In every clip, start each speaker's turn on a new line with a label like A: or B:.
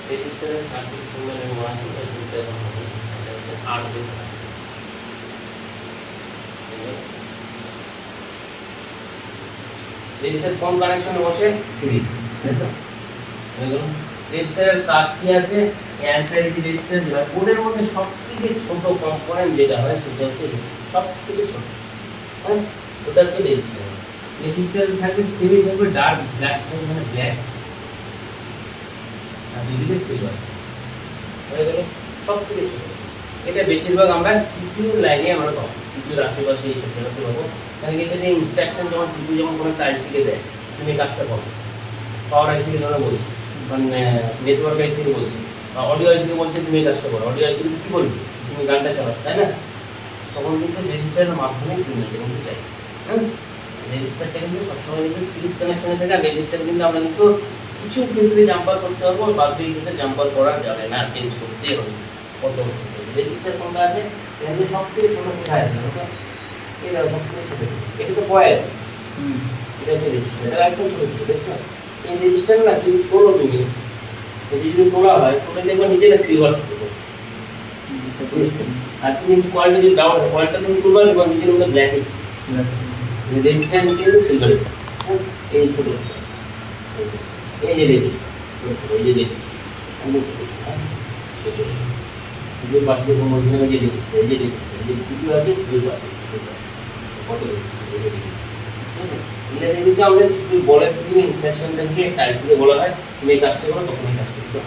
A: রেজিস্টারের circuit সিম্বলের one এটা দিতে হবে, এটা হচ্ছে আর দিতে হবে। রেজিস্টার কোন কানেকশনে বসে? সিরিজ, তাই তো? রেজিস্টারের কাজ কি আছে? অ্যান্টাইজি রেজিস্টার যেটা বোর্ডের মধ্যে সবথেকে ছোট কম্পোনেন্ট যেটা হয় সেটা হচ্ছে রেজিস্টার, সবথেকে ছোট, হ্যাঁ ওটা হচ্ছে রেজিস্টার। রেজিস্টার থাকবে সিরিজ থাকবে ডার্ক ব্ল্যাক, মানে ব্ল্যাক, আর দুদিকে সিলভার হয়ে গেল, সবথেকে ছোট। এটা বেশিরভাগ আমরা সিপিইউ লাইনে আমরা পাবো, সিপিইউর আশেপাশে এই সব জায়গাতে পাবো। কারণ এটা যে ইনস্ট্রাকশন যখন সিপিইউ যখন কোনো একটা আইসিকে দেয়, তুমি কাজটা পাবো। পাওয়ার আইসিকে ধরে বলছি, মানে নেটওয়ার্ক আইসিকে বলছি, বা অডিও আইসিকে বলছে তুমি এই কাজটা করো, অডিও আইসিকে কি বলবি তুমি গানটা চালাও, তাই না? তখন কিন্তু রেজিস্টারের মাধ্যমে সিগন্যালটা কিন্তু চাই, হ্যাঁ। রেজিস্টারটা কিন্তু সবসময় কিন্তু সিরিজ কানেকশনে থাকে। আর রেজিস্টার কিন্তু আমরা কিন্তু কিছু ক্ষেত্রে জাম্পার করতে পারবো, বাদ বাকি ক্ষেত্রে জাম্পার করা যাবে না, চেঞ্জ করতেই হবে পরবর্তীতে। রেজিস্টার কোনটা আছে? এখানে সবথেকে ছোট কোথায় আছে? এটা সবথেকে ছোট, এটা তো কয়েল, এটা হচ্ছে রেজিস্টার, এটা একদম ছোট ছোট, দেখছো? এই রেজিস্টার না তুমি তোলো, তুমি যদি তোলা হয় তোলে দেখবে নিচে একটা সিলভার থাকে, আর তুমি কয়েলটা যদি ডাউন হয়, কয়েলটা তুমি তুলবা দেখবে নিচের মধ্যে ব্ল্যাক রেজিস্টার, নিচে কিন্তু সিলভার। এই ছোট এই যে রেজিস্টার, এই যে রেজিস্টার সিপিইউ পাশে কোন মধ্যে যে রেজিস্টার, এই যে রেজিস্টার, এই যে সিপিইউ আছে, সিপিইউ পাশে কত রেজিস্টার, এই যে রেজিস্টার, এটা যদি আমরা সিপিইউ বলে দিই ইনস্ট্রাকশনটাকে টাইসিকে বলা হয় তুমি এই কাজটা করো, তখন এই কাজটা করো।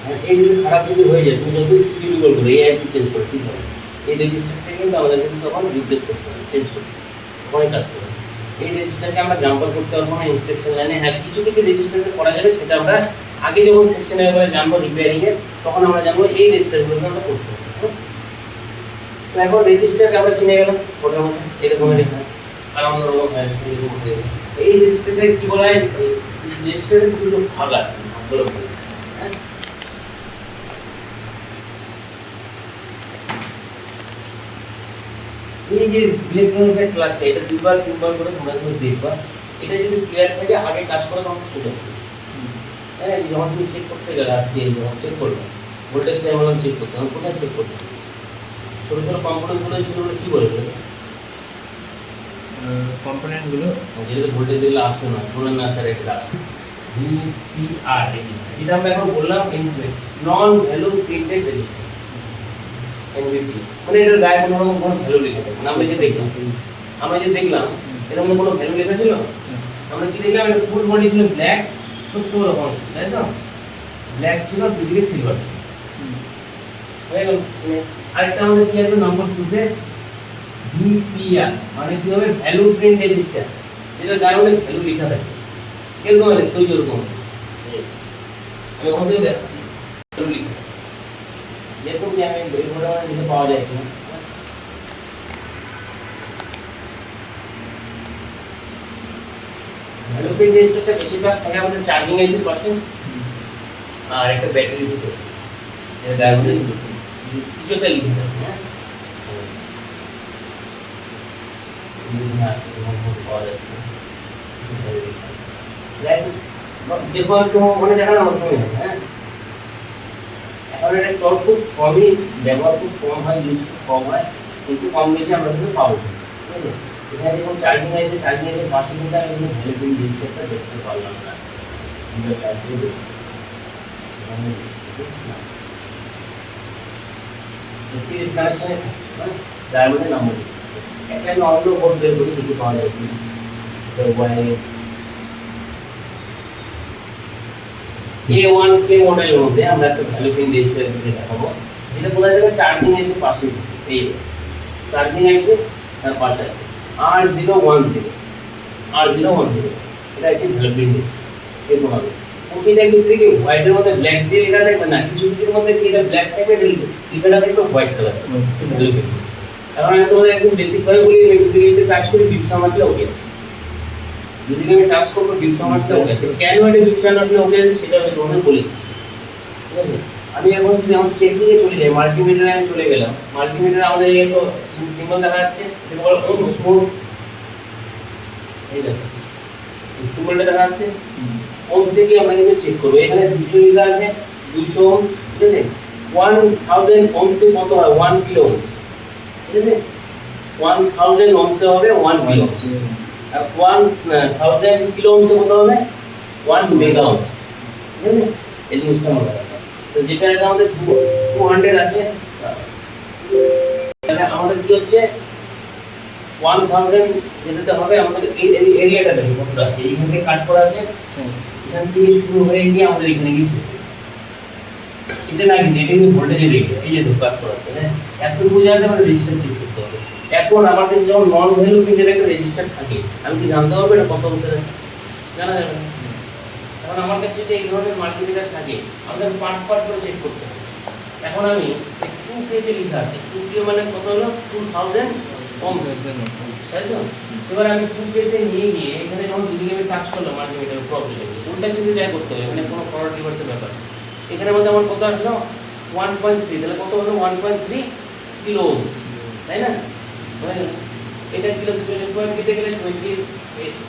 A: আর এই যদি খারাপ যদি হয়ে যায়, তুমি যতই সিপিইউ কল করো, এই আইসি চেঞ্জ করো, ঠিক হবে, এই রেজিস্টারটা কিন্তু আমাদের কিন্তু তখন রিপ্লেস করতে হবে, চেঞ্জ করতে হবে, তখনই কাজ করবে। এই রেজিস্টারকে আমরা জাম্পার করতে পারবো না ইনস্ট্রাকশন লাইনে। হ্যাঁ, কিছু কিছু রেজিস্টারকে করা যাবে, সেটা আমরা আগে যখন সেকশনে এবারে জানবো রিপেয়ারিং এর, তখন আমরা জানবো এই রেজিস্টারগুলোকে আমরা করতে পারবো। তো এখন রেজিস্টারকে আমরা চিনে গেলাম মোটামুটি এরকম লেখা, আর অন্যরকম হয় এরকম হয়ে যায়। এই রেজিস্টারটাকে কি বলা হয়? রেজিস্টারের দুটো ভাগ আছে, ভাগগুলো বলি, হ্যাঁ। এই যে ইলেকট্রনিক্সের ক্লাসটা, এটা দুবার তিনবার করে তোমরা যদি দেখবা, এটা যদি ক্লিয়ার থাকে আগে কাজ করে তখন সোজা হবে। হ্যাঁ, যখন তুমি চেক করতে গেলে আজকে যখন চেক করবে ভোল্টেজ লেভেল চেক করতে, তখন কোথায় চেক করতে? ছোট ছোট কম্পোনেন্টগুলো ছিল, ওগুলো কি বলে
B: কম্পোনেন্টগুলো
A: যেটা ভোল্টেজ যেগুলো আসছে না, ধরুন না স্যার এটা আসছে ভিপিআর রেজিস্টার, যেটা আমরা এখন বললাম নন ভ্যালু প্রিন্টেড রেজিস্টার, এনভিপি, মানে এটার গায়ে কোনো রকম কোনো ভ্যালু লেখা থাকে না। আমরা যে দেখলাম এর মধ্যে কোনো ভ্যালু লেখা ছিল, আমরা কি দেখলাম? এটা ফুল বডি ছিল ব্ল্যাক, ছোট্ট রকম, তাই তো? ব্ল্যাক ছিল, দুদিকে সিলভার ছিল, হয়ে গেল। আরেকটা আমাদের কি আসবে নম্বর 2 তে ভিপিআর, মানে কি হবে? ভ্যালু প্রিন্ট রেজিস্টার, যেটা গায়ে মধ্যে ভ্যালু লেখা থাকে, এরকম আছে তো, এরকম আমি ওখান থেকে দেখাচ্ছি ভ্যালু লেখা, যেরকম যে আমি এই ঘোড়া লিখে পাওয়া যায় কিনা। ভ্যালু প্রিন্ট রেজিস্টারটা বেশিরভাগ থাকে আমাদের চার্জিং আইসির পাশে, আর একটা ব্যাটারি ভিতরে, এর গায়ে মধ্যে কিছু একটা লিখে থাকে, হ্যাঁ। পাওয়া যাচ্ছে দেখো একটু মনে দেখা না মাধ্যমে, হ্যাঁ। এখন এটা চল খুব কমই, ব্যবহার খুব কম হয়, ইউজ খুব কম হয়, কিন্তু কম বেশি আমরা কিন্তু পাবো, ঠিক আছে। এখানে যখন চার্জিং আছে, চার্জিং এর পাশে কিন্তু আমি কিন্তু ভ্যালু প্রিন্ট রেজিস্টারটা দেখতে পারলাম না, আমরা চার্জিং সিরিজ কানেকশনে যার মধ্যে নাম্বার একটা আমি অন্য বোর্ড বের করি, কিছু পাওয়া যায় কি A1K মডেলের মধ্যে আমরা একটা ভ্যালু প্রিন্ট রেজিস্টার দেখাবো, যেটা বলা যাবে চার্জিং এর পাশে, এই চার্জিং আছে তার পাশে আছে R010, R010, এটা একটি ভ্যালু প্রিন্ট রেজিস্টার, এরকম হবে। প্রতিটা ক্ষেত্রে কি হোয়াইটের মধ্যে ব্ল্যাক দিয়ে লেখা থাকবে না, কিছু কিছুর মধ্যে কি এটা ব্ল্যাক থাকবে, লেখাটা থাকবে হোয়াইট কালার, ভ্যালু প্রিন্ট। এখন আমি তোমাদের একদম বেসিক ভাবে বলি, ইলেকট্রিসিটিতে কাজ করি বিপ সামারটা ওকে আছে, যদি আমি কাজ করবো বিপ সামারটা ওকে আছে, কেন এটা বিপ সামারটা ওকে আছে সেটা আমি তোমাদের বলি, ঠিক আছে। আমি এখন যদি আমার চেকিং এ চলে যাই, মাল্টিমিটারে আমি চলে গেলাম, মাল্টিমিটারে আমাদের এই তো সিম্বল দেখা যাচ্ছে, এটা বলে ওমস মোড, এই দেখো সিম্বলটা দেখা যাচ্ছে ওমসে কি আমরা কিন্তু চেক করব এখানে 200 লেখা আছে 200 ওমস ঠিক আছে 1000 ওমসে কত হয় 1 কিলো ওমস ঠিক আছে 1000 ওমসে হবে 1 কিলো আর 1000 কিলো ওমসে কত হবে 1 মেগা ওমস ঠিক আছে এই জিনিসটা মনে রাখবেন তো যেটা এটা আমাদের 200 আছে তাহলে আমাদের কি হচ্ছে 1000 যেটাতে হবে আমাদের এই এরিয়াটা দেখো কতটা আছে এইখান থেকে কাট করা আছে এখান থেকে শুরু হয়ে গিয়ে আমাদের এখানে গিয়ে শেষ হবে। এটা না কিন্তু এটা কিন্তু ভোল্টেজের এরিয়া এই যে কাট করা আছে হ্যাঁ এত বুঝাতে আমরা রেজিস্টার চেক করতে হবে এখন আমার কাছে যখন নন ভ্যালু প্রিন্টের একটা রেজিস্টার থাকে আমি কি জানতে পারবো এটা কত অংশের আছে জানা যাবে না এখন আমার কাছে যদি এই ধরনের মাল্টিমিটার থাকে আমাদের পার্ট করে চেক করতে হবে এখন আমি 2K তে লেখা আছে 2K মানে কত হলো 2000 ওমস তাই তো এবার আমি 2K তে নিয়ে গিয়ে এখানে যখন দুদিকে আমি টাচ করলাম মাল্টিমিটার প্রবলেম উল্টা দিকে যাই করতে হবে এখানে কোনো ফরওয়ার্ড রিভার্সের ব্যাপার এখানে মধ্যে আমার কত আসলো 1.3 তাহলে কত হলো 1.3 কিলো ওমস তাই না হয়ে গেল এটা কিলো পয়েন্ট দিতে গেলে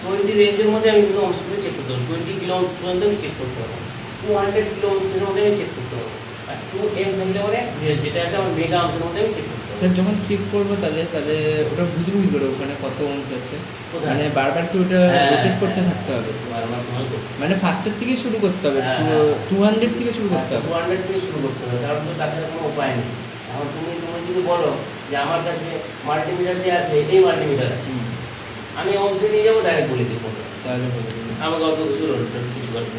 A: 20 রেঞ্জের মধ্যে আমি কিন্তু ওমসকে চেক করতে হবে 20 কিলো ওমস পর্যন্ত আমি চেক করতে হবে 200 কিলো ওমসের মধ্যে আমি চেক করতে হবে আর 2M থাকলে পরে যেটা আছে আমার মেগা ওমসের মধ্যে আমি চেক করতে হবে
B: স্যার যখন চেক করবো তাহলে ওটা বুঝবো কি করে ওখানে কত ওমস আছে মানে বারবার কি ওটা রোটেট করতে থাকতে হবে
A: বারবার
B: মানে ফার্স্টের থেকে শুরু করতে হবে 200 থেকে শুরু করতে হবে
A: 200 থেকে শুরু করতে হবে কারণ তো তাতে কোনো উপায় নেই এখন তুমি যদি বলো যে আমার কাছে মাল্টিমিটার যে আছে এটাই মাল্টিমিটার আছে আমি ওমসে নিয়ে যাবো ডাইরেক্ট বলে দিব
B: তাহলে
A: আমাকে অত কিছু কিছু করতে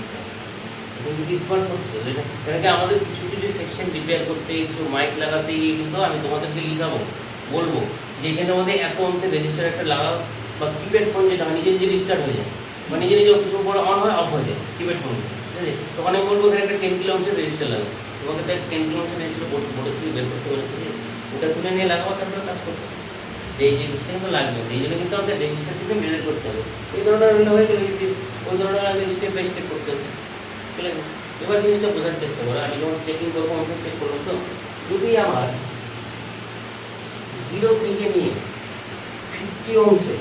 A: কিন্তু ডিসমার্ট করতে হবে এটাকে আমাদের কিছু কিছু সেকশন রিপেয়ার করতে কিছু মাইক লাগাতে গিয়ে কিন্তু আমি তোমাদেরকে লিখাবো বলবো যে এখানে আমাদের এত অংশে রেজিস্টার একটা লাগাও বা কিপ্যাড ফোন যেটা নিজে নিজে রিস্টার্ট হয়ে যায় বা নিজে নিজে কিছু পরে অন হয় অফ হয়ে যায় কিপ্যাড ফোন ঠিক আছে তখন আমি বলবো এখানে একটা 10 কিলো অংশের রেজিস্টার লাগাও তোমাকে তাই 10 কিলো অংশের রেজিস্টার বোর্ড থেকে বের করতে বলে ওটা তুলে নিয়ে লাগাবো তারপরে কাজ করতে এই জিনিসটা কিন্তু লাগবে এই জন্য কিন্তু আমাদের রেজিস্টার থেকে মেজার করতে হবে এই ধরনের হয়ে গেলে ওই ধরনের আগে স্টেপ বাই স্টেপ করতে হবে ঠিক আছে এবার জিনিসটা বোঝার চেষ্টা করো আমি যখন চেকিং করবো অংশে চেক করবো তো যদি আমার 0 থেকে নিয়ে 50 অংশে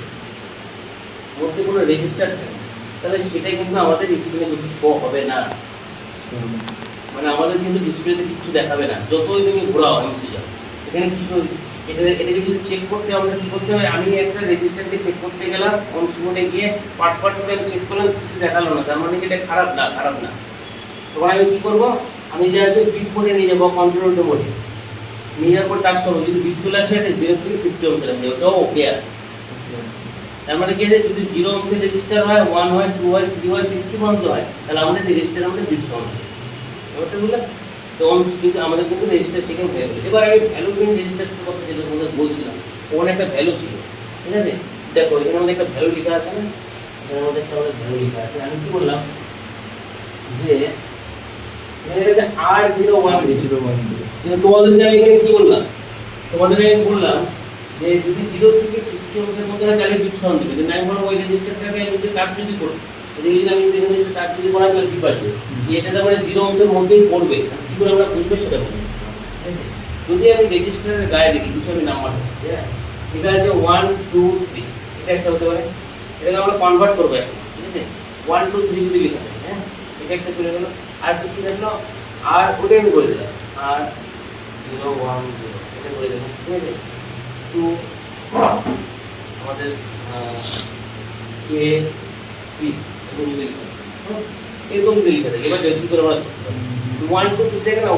A: মধ্যে কোনো রেজিস্টার থাকে তাহলে সেটাই কিন্তু আমাদের স্ক্রিনে কিন্তু শো হবে না মানে আমাদের কিন্তু ডিসপ্লেতে কিছু দেখাবে না যতই তুমি ঘোরাও এমসি যাও এখানে কিছু এটাকে যদি চেক করতে আমরা কি করতে হবে আমি একটা রেজিস্টারকে চেক করতে গেলাম অংশ মোডে গিয়ে পার্ট করে আমি চেক করলাম কিছু দেখালো না তার মানে এটা খারাপ না তখন আমি কি করবো আমি যে আছে বিট মোডে নিয়ে যাবো কন্ট্রোল মোডে নিয়ে যাওয়ার পর টাচ করবো যদি বিট চলে আসবে এটা 0 থেকে 50 অংশে লাগবে ওটাও ওকে আছে তার মানে কি আছে যদি 0 অংশে রেজিস্টার হয় 1 হয় 2 হয় 3 হয় 50 পর্যন্ত হয় তাহলে আমাদের রেজিস্টার আমাদের বিট সাউন্ড হবে ওটা বলে তো অংশ কিন্তু আমাদের কিন্তু রেজিস্টার চেকিং হয়ে গেছে এবার আমি ভ্যালু প্রিন্ট রেজিস্টার কথা যেটা তোমাদের বলছিলাম ওখানে একটা ভ্যালু ছিল ঠিক আছে দেখো এখানে আমাদের একটা ভ্যালু লেখা আছে না এখানে আমাদের একটা ভ্যালু লেখা আছে আমি কি বললাম যে এখানে আছে R01 কিন্তু তোমাদেরকে আমি এখানে কি বললাম তোমাদেরকে আমি বললাম যে যদি 0 থেকে 50 অংশের মধ্যে হয় তাহলে বিট সাউন্ড দিবে কিন্তু আমি বলবো ওই রেজিস্টারটাকে আমি যদি কাজ যদি করি যদি আমি এখানে কাজ যদি করা তাহলে কি পাচ্ছি যে এটা তারপরে 0 অংশের মধ্যেই পড়বে কি করে আমরা বুঝবো সেটা বলছি যদি আমি রেজিস্টারের গায়ে দেখি কিছু আমি নাম্বার হচ্ছে এটা আছে 1 2 3 এটা একটা হতে পারে এটাকে আমরা কনভার্ট করবো এখন ঠিক আছে 1 2 3 যদি লেখা থাকে হ্যাঁ এটা একটা চলে গেল আর কি থাকলো আর ওটাই আমি বলে দিলাম আর 0 1 0 এটা বলে দিলাম ঠিক আছে 2 আমাদের কে পি এরকম যদি লেখা থাকে এবার কি করে আমরা 1 2 3 দেখে না 1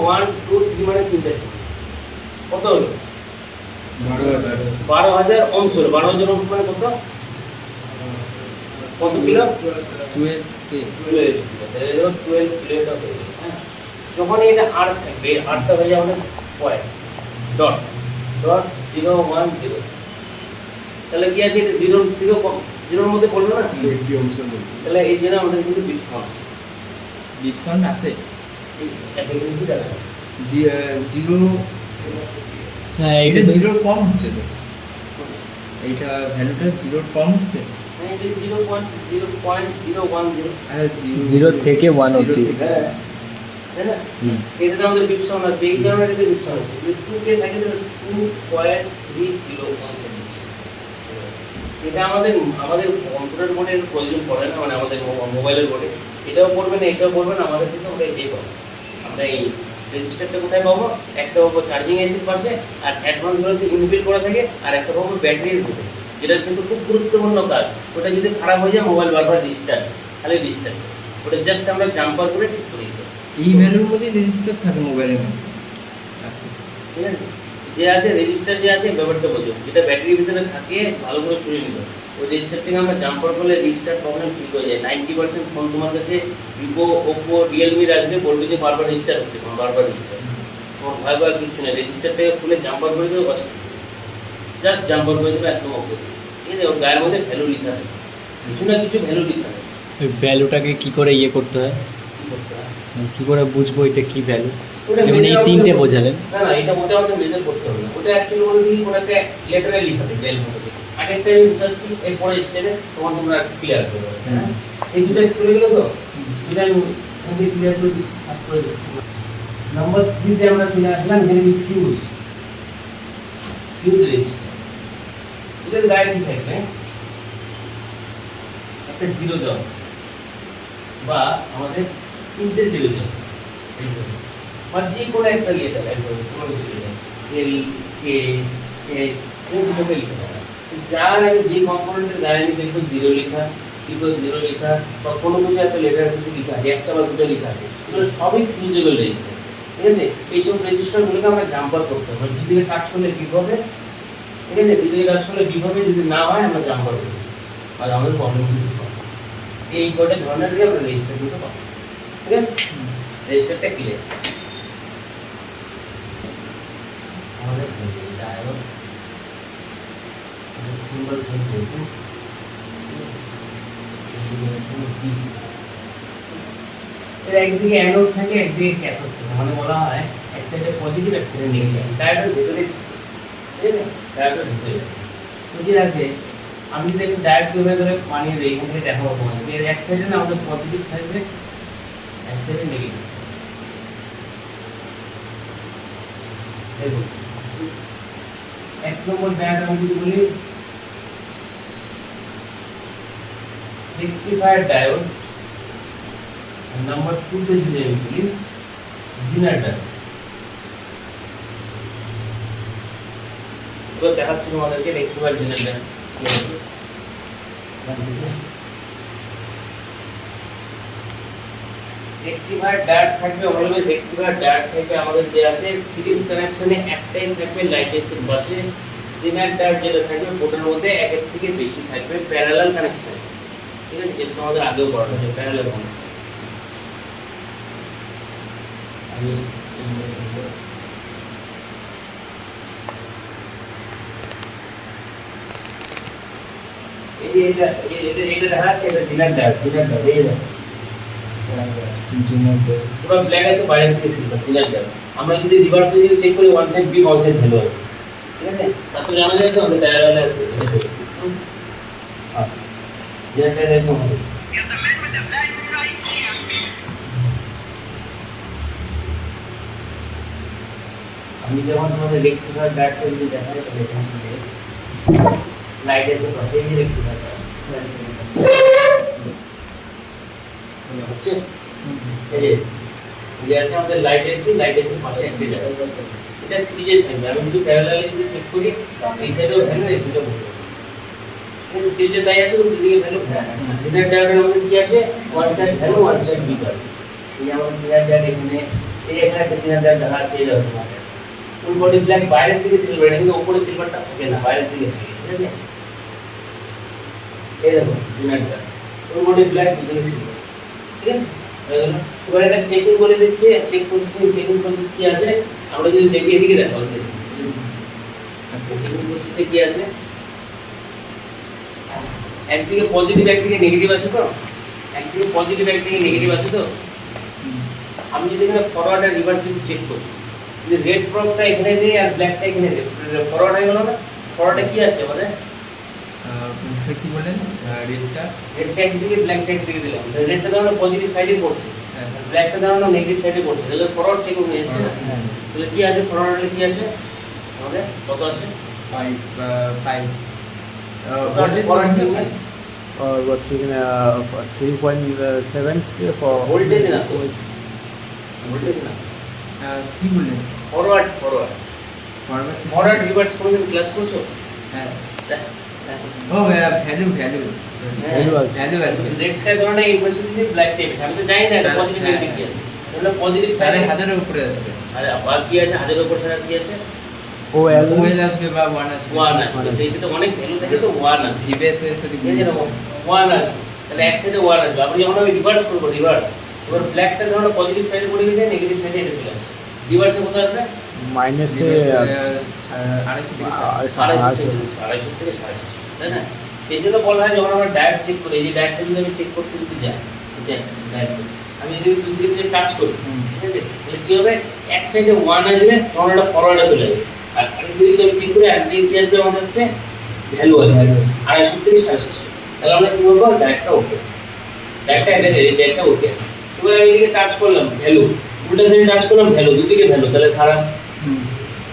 A: 2 3 মানে তিনটা কত হলো 12000 অংশ হলো 12000 অংশ মানে কত কিলো 12 কিলো যখন এটা আর থাকবে আরটা হয়ে যাবে আমাদের পয়েন্ট ডট 010 তাহলে কি আছে এটা 0 থেকে কম 0 এর মধ্যে পড়লো না 20 অংশের মধ্যে তাহলে এই জন্য আমাদের কিন্তু বিপ সাউন্ড
B: আসে
A: এই ক্যাটাগরি কি দেখা
B: জিরো হ্যাঁ এটা 0 কম হচ্ছে তো এইটা ভ্যালুটা 0 কম হচ্ছে
A: হ্যাঁ এটা 0.010
C: 0 থেকে 1 অবধি
A: হ্যাঁ তাই না এটা আমাদের বিপ সাউন্ড আছে এই কারণে এটা বিপ সাউন্ড আছে 2 কে থাকে তো 2.3 কিলো অংশ এটা আমাদের আমাদের কম্পিউটার বোর্ডের প্রয়োজন পড়ে না, মানে আমাদের মোবাইলের বোর্ডে এটাও পড়বে না, এটাও পড়বে না, আমাদের কিন্তু আমরা এটাই পাবো। আমরা এই রেজিস্টারটা কোথায় পাবো? একটা পাবো চার্জিং এসির পাশে, আর অ্যাডভান্স গুলোতে ইনবিল্ট করা থাকে, আর একটা পাবো ব্যাটারির ভিতরে, যেটা কিন্তু খুব গুরুত্বপূর্ণ কাজ। ওটা যদি খারাপ হয়ে যায় মোবাইল বারবার রিস্টার্ট, খালি রিস্টার্ট, ওটা জাস্ট আমরা জাম্পার করে ঠিক করে দিতে হবে।
B: এই ভ্যালুর মধ্যে রেজিস্টার থাকে মোবাইলের মধ্যে। আচ্ছা আচ্ছা।
A: ঠিক আছে, যে আছে রেজিস্টার যে আছে ব্যাপারটা বোঝো, যেটা ব্যাটারির ভিতরে থাকে ভালো করে শুনে নিতে হবে। ওই রেজিস্টার থেকে আমরা জাম্পার করলে রেজিস্টার প্রবলেম ঠিক হয়ে যায়। 90% ফোন তোমার কাছে ভিভো, ওপো, রিয়েলমির আসবে, বলবে যে বারবার রেজিস্টার হচ্ছে, বারবার রেজিস্টার। তোমার ভয় ভয় কিছু নেই, রেজিস্টারটাকে খুলে জাম্পার করে দেবে, বাস জাস্ট জাম্পার করে দেবে, একদম ওকে। ঠিক আছে, ওর গায়ের মধ্যে ভ্যালু লিখা থাকে, কিছু না কিছু ভ্যালু লিখা থাকে।
C: ওই ভ্যালুটাকে কি করে ইয়ে করতে হয়,
A: কী করতে হয়?
C: কি করে বুঝবো এটা কি ভ্যালু?
A: ওটা
C: যেমন এই
A: measure
C: তিনটে
A: আমাদের-
C: বোঝালেন।
A: না না, এটা ওটা আমাদের মেজার করতে হবে না, ওটা অ্যাকচুয়ালি বলে দিই, ওটাকে লেটারে লিখা থাকে ডেল মধ্যে। আরেকটা আমি বুঝাচ্ছি, এরপরে স্টেপে তোমরা ক্লিয়ার করে দেবে। হ্যাঁ, এই দুটো চলে গেলো তো, দুটো আমি ক্লিয়ার করে দিচ্ছি, সাফ করে দিচ্ছি। নাম্বার 3 তে আমরা চলে আসলাম, যেটা কি ফিউজ। ফিউজ রেজিস্টার, এটার গায়ে কি থাকবে? একটা জিরো দেওয়া, বা আমাদের তিনটে জিরো দেওয়া, বা যে কোনো একটা ইয়ে দেবে, কোনো কিছু দেবে, এল, কে, এস, এরকম কিছু একটা লিখে দেবে। যার আগে যে কম্পোনেন্টের গায়ে আমি দেখবো জিরো লেখা, কিংবা জিরো লেখা, বা কোনো কিছু একটা লেটার কিছু লেখা আছে, একটা বা দুটো লেখা আছে, এগুলো সবই ফিউজেবল রেজিস্টার। ঠিক আছে, এইসব রেজিস্টারগুলোকে আমরা জাম্পার করতে হবে, দুদিকে কাজ করলে ঠিক হবে। ঠিক আছে, দুদিকে কাজ করলে ঠিক হবে, যদি না হয় আমরা জাম্পার করি, আর আমাদের প্রবলেম কিন্তু সলভ। এই কয়টা ধরনের আমরা রেজিস্টার দুটো পাবো। ঠিক আছে, রেজিস্টারটা ক্লিয়ার। আমাদের ডায়োড সিম্বল থেকে এর একদিকে অ্যানোড থাকে, একদিকে ক্যাথোড থাকে, মানে বলা হয় এক সাইডে পজিটিভ, এক সাইডে নেগেটিভ। ডায়োডের ভিতরে, ঠিক আছে, ডায়োডের ভিতরে সুবিধা আছে। আমি যদি একটু ডায়োড ধরে মানিয়ে দিই, এখান থেকে দেখাবো তোমাদের, এর এক সাইডে না আমাদের পজিটিভ থাকবে, এক সাইডে নেগেটিভ। দেখুন, এক নম্বর ডায়োড আমি যদি বলি রেকটিফায়ার ডায়োড, নাম্বার 2 তে যদি আমি বলি জিনার ডায়োড। এবার দেখাচ্ছি তোমাদেরকে রেকটিফায়ার জিনার ডায়োড। রেকটিফায়ার ডায়োড থাকবে, অলওয়েজ রেকটিফায়ার ডায়োড থেকে আমাদের যে আছে সিরিজ কানেকশনে একটাই থাকবে লাইট এক্সের পাশে। জিনার ডায়োড যেটা থাকবে বোর্ডের মধ্যে একের থেকে বেশি থাকবে প্যারালাল কানেকশন। ঠিক আছে, যেটা আমাদের আগেও পড়ানো হয়েছে, প্যারালাল কানেকশন। আমি এই যে এটা দেখা যাচ্ছে, এটা জিনার ডায়োড, জিনার ডায়োড এই দেখো পুরো ব্ল্যাক আছে, বাইরে থেকে সিলভার, জিনার ডায়োড। আমরা যদি রিভার্সে যদি চেক করি, one side B, one side value আছে। ঠিক আছে, তারপর জানা যায় তো আমাদের প্যারালাল আছে। হ্যাঁ, জিনার ডায়োড একদম হবে। আমি যখন তোমাদের রেকটিফায়ার ডায়োডটা যদি দেখাই, তাহলে এখান থেকে লাইট আছে পাশে, এই যে রেকটিফায়ার ডায়োড হচ্ছে, এই যে যে আছে আমাদের লাইট এসি, লাইট এসির পাশে একটা ডায়োড, এটা সিরিজে থাকবে। আমি যদি প্যারালালি যদি চেক করি, এই সাইডেও ভ্যালু, এই সাইডেও ভ্যালু, কিন্তু সিরিজে তাই আছে, দুদিকে ভ্যালু। জিনার ডায়োডের মধ্যে কি আছে? One side value, one side B value. এই যেমন জিনার ডায়োড এখানে, এই এখানে একটা জিনার ডায়োড দেখা যাচ্ছে, এই দেখো ফুল বডি ব্ল্যাক, বাইরের দিকে সিলভার, কিন্তু উপরে সিলভারটা থাকে না, বাইরের দিকে থাকে। ঠিক আছে, এই দেখো জিনার ডায়োড, ফুল বডি ব্ল্যাক, দুদিকে সিলভার। ঠিক আছে, এবার এটা চেকিং করে দিচ্ছি, চেক প্রসেসিং, চেকিং প্রসেস কি আছে আমরা যদি দেখি, এদিকে দেখো, চেকিং প্রসেসে কি আছে, একদিকে পজিটিভ, একদিকে নেগেটিভ আছে তো, একদিকে পজিটিভ, একদিকে নেগেটিভ আছে তো। আমি যদি এখানে ফরওয়ার্ড আর রিভার্স যদি চেক করি, যদি রেড প্রবটা এখানে দিই আর ব্ল্যাকটা এখানে দিই, ফরওয়ার্ড হয়ে গেল না? ফরওয়ার্ডে কি আসছে আমাদের?
B: সে কি বলেন, রেডটা
A: একদিকে, ব্ল্যাকটা একদিকে দিলাম, রেডটা ধরো পজিটিভ সাইডে পড়ছে, ব্ল্যাকটা ধরো নেগেটিভ সাইডে পড়ছে, তাহলে ফরওয়ার্ড চেকিং হয়ে যাচ্ছে না? তাহলে কি আছে ফরওয়ার্ডে, কি আছে আমাদের, কত আছে?
B: 5 voltage
A: পড়ার
B: বলছেন
A: ঠিক
B: না?
A: নেই।
D: और what you can 3.7 for
A: Voltage না তো। ভোল্টেজ না,
B: কি বললেন
A: forward forward
B: forward
A: forward reverse কোনদিন ক্লাস করছো?
B: হ্যাঁ
A: দেখ, দেখ।
B: ও ভ্যালু ভ্যালু
D: Value আসবে।
B: ভ্যালু আসবে
A: রেডটা ধরনের এই পাশে দিকে ব্ল্যাক টাইপ আমি তো জানি না এটা
B: হ্যাঁ,
A: পজিটিভ
B: হ্যাঁ,
A: নেগেটিভ কি আছে। তাহলে পজিটিভ
B: তাহলে
A: সাইডে
B: হাজারের উপরে আসবে
A: আর আর কি আছে, হাজারের উপর ছাড়া কি আছে?
D: OL
B: ওয়েল আসবে বা ওয়ান আসবে
A: ওয়ান আছে। তো এটা তো অনেক ভ্যালু থাকে, তো ওয়ান আছে।
B: ভিভেস এর সাথে
A: এই যে দেখো, ওয়ান আছে। তাহলে এক সাইডে ওয়ান আসবে। আপনি যখন আমি রিভার্স করবো, রিভার্স এবার ব্ল্যাকটা ধরো পজিটিভ সাইডে পড়ে গেছে, নেগেটিভ সাইডে এটা চলে আসে। রিভার্সে কোথায় আসবে?
D: माइनस से
B: আড়াইশো থেকে
A: আড়াইশো থেকে সাড়ে সাতশো, তাই না? সেই জন্য বলা হয় যখন আমরা ডায়েট চেক করি, এই যে ডায়েটটা যদি আমি চেক করতে যদি যাই, ডায়েট আমি যদি দুই দিক দিয়ে টাচ করি, ঠিক আছে, তাহলে কি হবে? এক সাইডে ওয়ান আসবে, তখন এটা ফরওয়ার্ডে চলে যাবে। আর আরেকদিকে যদি আমি চেক করি, একদিকে কি আসবে আমাদের হচ্ছে ভ্যালু আসবে, আড়াইশো থেকে সাড়ে সাতশো। তাহলে আমরা কি বলবো? ডায়েটটা ওকে, ডায়েটটা এটা ডায়েটটা ওকে। এবার আমি এদিকে টাচ করলাম ভ্যালু, উল্টা সাইডে টাচ করলাম ভ্যালু, দুদিকে ভ্যালু, তাহলে খারাপ।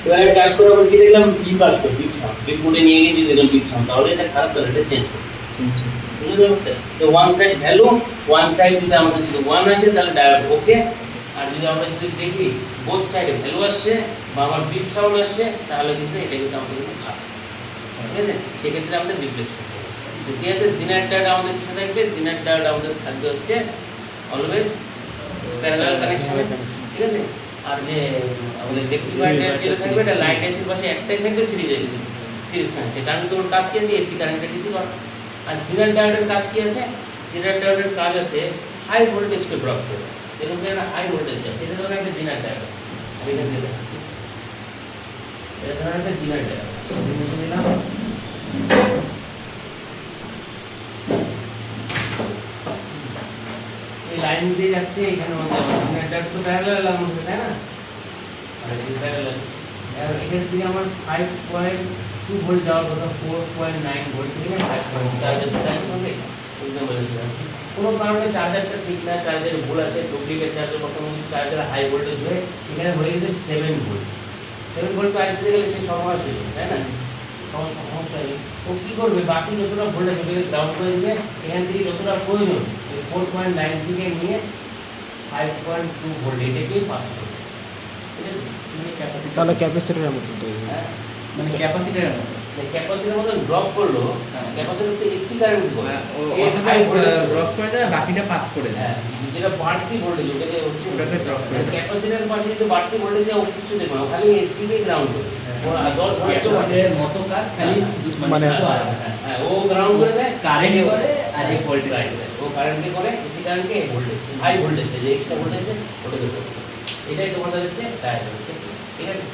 A: এবার আমি টাচ করার পর কি দেখলাম? বিপ আসবে, বিপ সাউন্ড, বিপ মোডে নিয়ে গিয়ে যদি দেখলাম বিপ সাউন্ড, তাহলে এটা খারাপ, তাহলে এটা চেঞ্জ হবে। বুঝতে পারতে? তো one side value, one side যদি আমাদের যদি ওয়ান আসে তাহলে ডায়োড ওকে, আর যদি আমরা যদি দেখি বোথ সাইডে ভ্যালু আসছে বা আমার বিপ সাউন্ড আসছে, তাহলে কিন্তু এটা কিন্তু আমাদের কিন্তু খারাপ, ঠিক আছে? সেক্ষেত্রে আমাদের রিপ্লেস করতে হবে। তো ঠিক আছে, জিনার ডায়োড আমাদের কিসে থাকবে? জিনার ডায়োড আমাদের থাকবে হচ্ছে অলওয়েজ প্যারালাল কানেকশন, ঠিক আছে? আর যে আমাদের রেক্টিফায়ার যেটা থাকবে, এটা লাইন এসির পাশে একটাই থাকবে, সিরিজ কানেকশন। কারণ তোর কাজ কি আছে? এসি কারেন্টটা ডিসি করা। আর জিনার ডায়োডের কাজ কি আছে? জিনার ডায়োডের কাজ আছে হাই ভোল্টেজকে ড্রপ করে। এরকম একটা হাই ভোল্টেজ আছে, এটা ধরো একটা জিনার ডায়োড। আমি এটা দিয়ে দেখাচ্ছি। এটা ধরো একটা জিনার ডায়োড। আমি মুছে দিলাম। এই লাইন দিয়ে যাচ্ছে, এখানে মধ্যে জিনার ডায়োড তো প্যারালাল এর মধ্যে, তাই না? আর এই প্যারালাল। আর এখান থেকে আমার 5.2 ভোল্ট যাওয়ার কথা 4.9 ভোল্ট থেকে 5.2 চার্জার তাই হবে। এক্সাম্পল দিলাম। কোনো কারণে চার্জারটা ঠিক না, চার্জারে ভুল আছে, ডুপ্লিকেট চার্জার প্রথমে চার্জার হাই ভোল্টেজ হয়ে এখানে হয়ে গেছে 7 ভোল্ট। 7 ভোল্ট আসতে গেলে সেই সমস্যা হয়ে যাবে, তাই না? সমস্যা হয়ে ও কী করবে? বাকি যতটা ভোল্টেজ ওটাকে গ্রাউন্ড করে দেবে, এখান থেকে যতটা প্রয়োজন 4.9 থেকে নিয়ে 5.2 ভোল্ট এটাকেই পাস করবে, ঠিক আছে?
D: তাহলে ক্যাপাসিটরের মতো তৈরি হবে।
A: হ্যাঁ,
B: মানে ক্যাপাসিটরের মতো
A: ক্যাপাসিটির মতো ড্রপ করলো,
B: হ্যাঁ।
A: ক্যাপাসিটর তো এসি কারেন্ট করে,
B: ড্রপ করে দেয় বাকিটা পাস করে দেয়
A: হ্যাঁ, যেটা বাড়তি ভোল্টেজ ওটাকে হচ্ছে
B: ওটাকে drop করে দেয়।
A: ক্যাপাসিটরের পাশে যদি বাড়তি ভোল্টেজ দেয় ও কিছু দেখবে না, খালি এসি কে গ্রাউন্ড করে। ও আসল
C: ক্যাপাসিটরের মতো কাজ খালি
D: মানে
A: হ্যাঁ, ও গ্রাউন্ড করে দেয়,
C: কারেন্ট করে আর এই ভোল্টেজ
A: ও কারেন্টকে করে, এসি কারেন্টকে ভোল্টেজ, হাই ভোল্টেজ যে এক্সট্রা ভোল্টেজ ওটাকে করে। এটাই তোমাদের হচ্ছে ডায়োড হচ্ছে, ঠিক আছে?